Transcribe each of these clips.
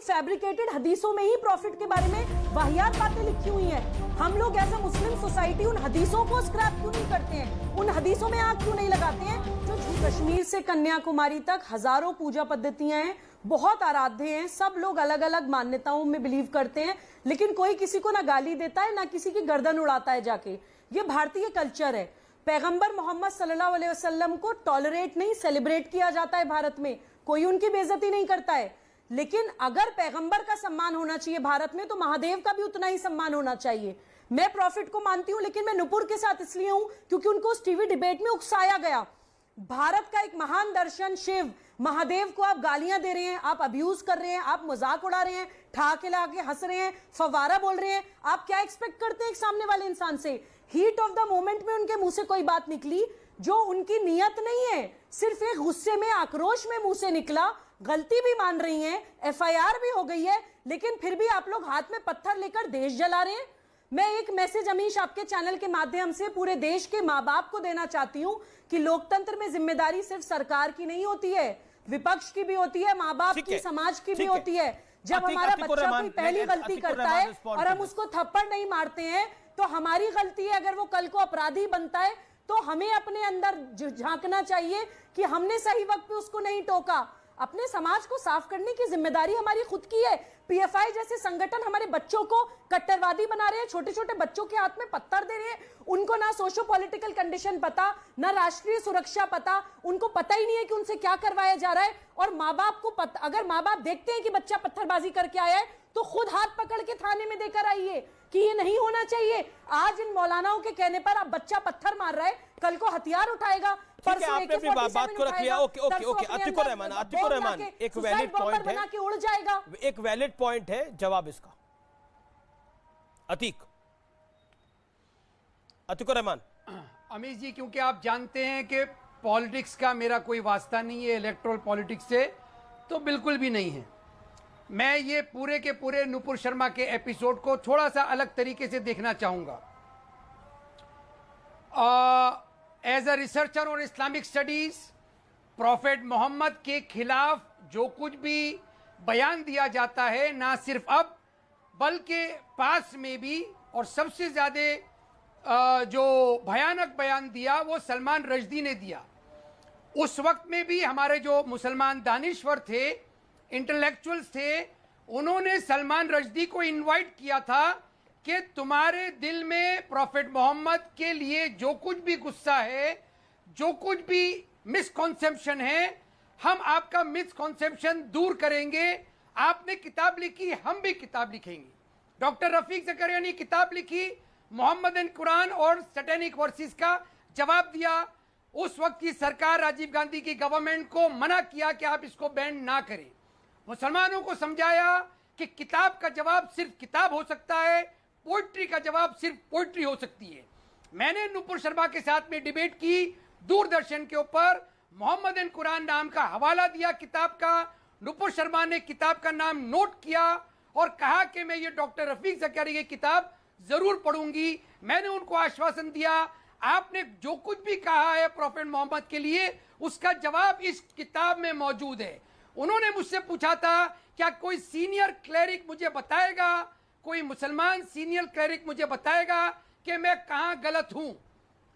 Fabricated हदीसों में ही profit के बारे में वाहियात बातें लिखी हुई हैं। हम लोग एज अ मुस्लिम सोसाइटी उन हदीसों को स्क्रैप क्यों नहीं करते हैं, उन हदीसों में आग क्यों नहीं लगाते हैं? जो कश्मीर से कन्याकुमारी तक हजारों पूजा पद्धतियां हैं, बहुत आराध्य हैं, सब लोग अलग अलग मान्यताओं में बिलीव करते हैं, लेकिन कोई किसी को ना गाली देता है ना किसी की गर्दन उड़ाता है जाके। ये भारतीय कल्चर है। पैगंबर मोहम्मद सल्लल्लाहु अलैहि वसल्लम को टॉलरेट नहीं, सेलिब्रेट किया जाता है भारत में, कोई उनकी बेइज्जती नहीं करता है। लेकिन अगर पैगंबर का सम्मान होना चाहिए भारत में, तो महादेव का भी उतना ही सम्मान होना चाहिए। मैं प्रॉफिट को मानती हूं, लेकिन मैं नुपुर के साथ इसलिए हूं क्योंकि उनको उस टीवी डिबेट में उकसाया गया। भारत का एक महान दर्शन शिव महादेव को आप गालियां दे रहे हैं, आप अब्यूज कर रहे हैं, आप मजाक उड़ा रहे हैं, ठहाके लगा के हंस रहे हैं, फवारा बोल रहे हैं। आप क्या एक्सपेक्ट करते हैं एक सामने वाले इंसान से? हीट ऑफ द मोमेंट में उनके मुंह से कोई बात निकली जो उनकी नियत नहीं है, सिर्फ एक गुस्से में, आक्रोश में मुंह से निकला। गलती भी मान रही हैं, एफआईआर भी हो गई है, लेकिन फिर भी आप लोग हाथ में पत्थर लेकर देश जला रहे हैं। मैं एक मैसेज अमीश आपके चैनल के माध्यम से पूरे देश के माँ बाप को देना चाहती हूं कि लोकतंत्र में जिम्मेदारी सिर्फ सरकार की नहीं होती है, विपक्ष की भी होती है, माँ बाप की, समाज की भी होती है। जब हमारा बच्चा कोई पहली गलती करता है और हम उसको थप्पड़ नहीं मारते हैं, तो हमारी गलती है। अगर वो कल को अपराधी बनता है तो हमें अपने अंदर झांकना चाहिए कि हमने सही वक्त पे उसको नहीं टोका। अपने समाज को साफ करने की जिम्मेदारी हमारी खुद की है। पीएफआई जैसे संगठन हमारे बच्चों को कट्टरवादी बना रहे हैं, छोटे छोटे बच्चों के हाथ में पत्थर दे रहे हैं। उनको ना सोशो पॉलिटिकल कंडीशन पता, ना राष्ट्रीय सुरक्षा पता, उनको पता ही नहीं है कि उनसे क्या करवाया जा रहा है। और माँ बाप को अगर माँ बाप देखते हैं कि बच्चा पत्थरबाजी करके आया है, तो खुद हाथ पकड़ के थाने में देकर आइए कि ये नहीं होना चाहिए। आज इन मौलानाओं के कहने पर अब बच्चा पत्थर मार रहा है, कल को हथियार उठाएगा। ठीक है, आपने अपनी बात को रख लिया। Okay okay okay, Atikur Rahman एक वैलिड पॉइंट है, कि उड़ जाएगा। एक वैलिड पॉइंट है, जवाब इसका। अतिकुर रहमान। अमीश जी, क्योंकि आप जानते हैं कि पॉलिटिक्स का मेरा कोई वास्ता नहीं है, इलेक्टोरल पॉलिटिक्स से तो बिल्कुल भी नहीं है। मैं ये पूरे के पूरे नुपुर शर्मा के एपिसोड को थोड़ा सा अलग तरीके से देखना चाहूंगा। As a researcher on Islamic studies, prophet Muhammad के खिलाफ जो कुछ भी बयान दिया जाता है, ना सिर्फ अब बल्कि पास में भी, और सबसे ज्यादा जो भयानक बयान दिया वो सलमान रश्दी ने दिया। उस वक्त में भी हमारे जो मुसलमान दानिश्वर थे, इंटेलेक्चुअल्स थे, उन्होंने सलमान रश्दी को इनवाइट किया था कि तुम्हारे दिल में प्रॉफेट मोहम्मद के लिए जो कुछ भी गुस्सा है, जो कुछ भी मिसकॉन्सेप्शन है, हम आपका मिसकॉन्सेप्शन दूर करेंगे। आपने किताब लिखी, हम भी किताब लिखेंगे। डॉक्टर रफीक ज़करिया ने किताब लिखी, मोहम्मद एंड कुरान और सैटेनिक वर्सेस का जवाब दिया। उस वक्त की सरकार, राजीव गांधी की गवर्नमेंट को मना किया कि आप इसको बैन ना करें। मुसलमानों को समझाया कि किताब का जवाब सिर्फ किताब हो सकता है, पोइट्री का जवाब सिर्फ पोइट्री हो सकती है। मैंने नुपुर शर्मा के साथ में डिबेट की दूरदर्शन के ऊपर, मोहम्मद एंड कुरान नाम का हवाला दिया किताब का। नुपुर शर्मा ने किताब का नाम नोट किया और कहा कि मैं ये डॉक्टर रफीक ज़करिया की किताब जरूर पढ़ूंगी। मैंने उनको आश्वासन दिया, आपने जो कुछ भी कहा है प्रॉफेट मोहम्मद के लिए, उसका जवाब इस किताब में मौजूद है। उन्होंने मुझसे पूछा था, क्या कोई सीनियर क्लेरिक मुझे बताएगा, कोई मुसलमान सीनियर क्लेरिक मुझे बताएगा कि मैं कहां गलत हूं,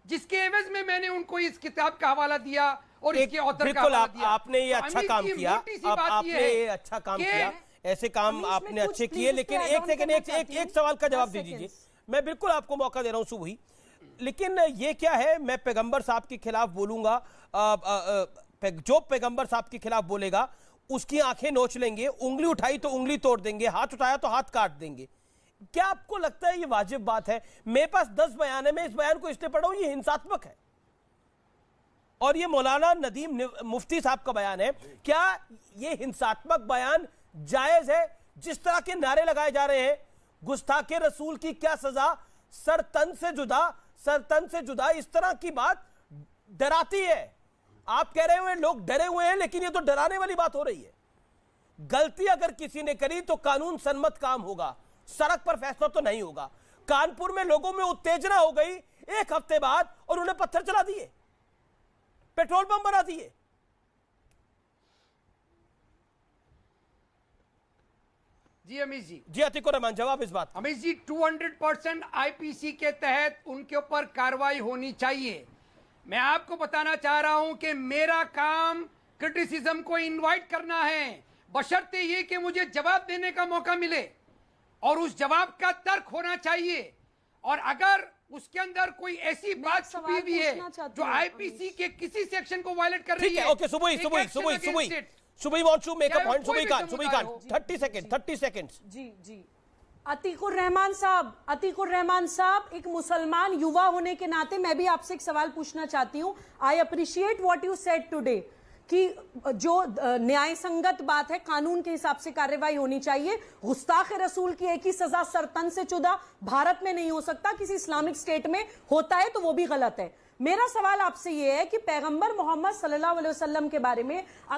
जिसके एवज में मैंने उनको इस किताब का हवाला दिया और इसके ऑथर का हवाला दिया। आपने ये अच्छा काम किया, आपने ये अच्छा काम किया, ऐसे काम आपने अच्छे किए। लेकिन एक सेकंड, एक सवाल का जवाब दे दीजिए। मैं बिल्कुल आपको मौका दे रहा हूं सुबह, लेकिन ये क्या है, मैं पैगंबर साहब के खिलाफ बोलूंगा, जो पैगंबर साहब के खिलाफ बोलेगा उसकी आंखें नोच लेंगे, उंगली उठाई तो उंगली तोड़ देंगे, हाथ उठाया तो हाथ काट देंगे। क्या आपको लगता है ये वाजिब बात है? मेरे पास 10 बयान है, मैं इस बयान को इसलिए पढ़ा हूं, ये हिंसात्मक है। और ये मौलाना नदीम मुफ्ती साहब का बयान है। क्या ये हिंसात्मक बयान जायज है? जिस तरह के नारे लगाए जा रहे हैं, गुस्ताखे रसूल की क्या सजा, सर तन से जुदा, इस तरह की बात डराती है। आप कह रहे हुए लोग डरे हुए हैं, लेकिन ये तो डराने वाली बात हो रही है। गलती अगर किसी ने करी तो कानून सम्मत काम होगा, सड़क पर फैसला तो नहीं होगा। कानपुर में लोगों में उत्तेजना हो गई 1 हफ्ते बाद और उन्हें पत्थर चला दिए, पेट्रोल बम बना दिए। जी अमीश जी, जी अतीकुर रहमान, जवाब इस बात। अमीश जी 200% आईपीसी के तहत उनके ऊपर कार्रवाई होनी चाहिए। मैं आपको बताना चाह रहा हूं कि मेरा काम क्रिटिसिज्म को इनवाइट करना है, बशर्ते ये कि मुझे जवाब देने का मौका मिले और उस जवाब का तर्क होना चाहिए। और अगर उसके अंदर कोई ऐसी बात छुपी हुई है जो आईपीसी के किसी सेक्शन को वायलेट कर रही ठीक है, है, okay, Subhi wants to make a point, Subhi Khan 30 seconds. जी अतीकुर रहमान साहब, एक मुसलमान युवा होने के नाते मैं भी आपसे एक सवाल पूछना चाहती हूं। I appreciate what you said today कि जो न्याय संगत बात है, कानून के हिसाब से कार्रवाई होनी चाहिए। गुस्ताख रसूल की एक ही सजा सरतन से जुदा भारत में नहीं हो सकता, किसी इस्लामिक स्टेट में होता है तो वो भी गलत है। मेरा सवाल आपसे ये है कि पैगंबर मोहम्मद सल्लल्लाहु अलैहि वसल्लम के बारे में